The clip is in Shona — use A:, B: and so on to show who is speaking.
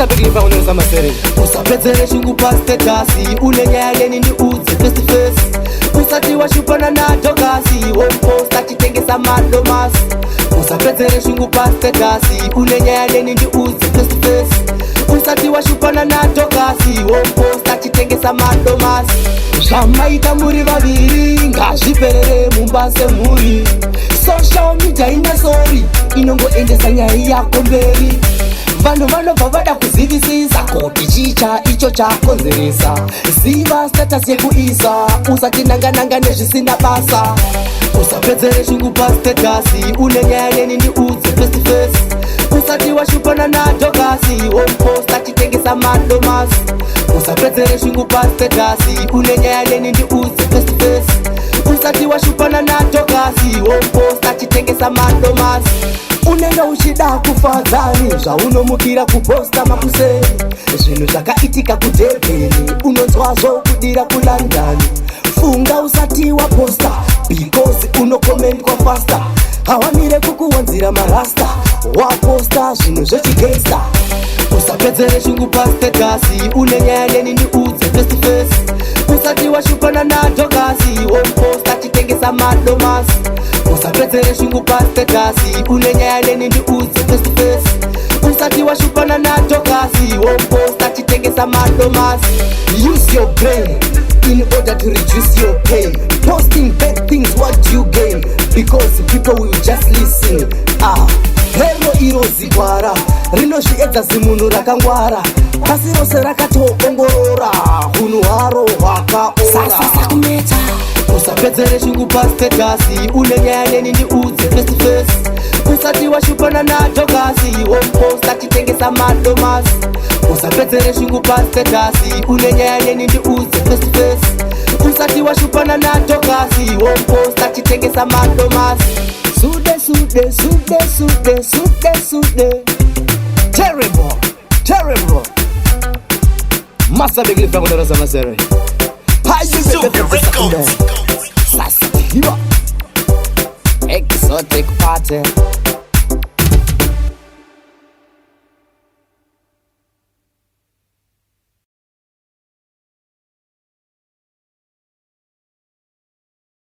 A: Masa bigli pa unaweza masere. Usapezere shungu pa statasi, unenyaya neni ni uze face to face. Usati wa shupana na tokasi, womposta chitengesa madomas. Usapezere shungu pa statasi, unenyaya neni ni uze face to face. Usati wa shupana na tokasi, womposta chitengesa madomas. Shamaita muri vaviri, ngazviperere mumbase muri. Social media ina sorry, inongo endesa nyaya yako mberi. Vanhu vanobva vada kuzivisisa kuti chicha icho chakonzeresa. Ziva status yekuisa, usati nanga nezvisina basa. Usapedzere shungu pa statasi, unenyaya neni ndi udze face to face. Usati washupana na tokasi, womposta chitengesa madomas. Usapedzere shungu pa statasi, unenyaya neni ndi udze face to face. Usati washupana na tokasi, womposta chitengesa madomas. Unenda uchida kufadzani, zvaunomukira kuposta makuseni. Zvinhu zvakaitika kudhebheni, unonzwazvo kudira kulandani. Funga usati waposta, because unokomendwa fasta. Hawamire kukuwanzira marasta, waposta zvinhu zvechigangsta. Usapedzere shungu pa statasi, unenyaya neni ndi udze face to face. Usati washupana na tokasi, womposta chitengesa madomas. Usapedzere shungu pa statasi, unenyaya neni ndi udze face to face. Usati washupana na tokasi, womposta chitengesa madomas. Use your brain in order to reduce your pain. Posting bad things, what do you gain? Because people will just listen. Hero irozigwara, rinozviedza zimunhu rakangwara. Pasi rose rakatoongorora, hunhu hwaro hwakaora. Sasa kumeta. Usapedzere shungu pa statasi, unenyaya neni ndi udze face to face. Usati washupana na tokasi, womposta chitengesa madomas. Usapedzere shungu pa statasi, unenyaya neni ndi udze face to face. Usati washupana na tokasi, womposta chitengesa madomas. Sude. Terrible. Masa bigli pa unaweza masere. Super Records. Exotic party.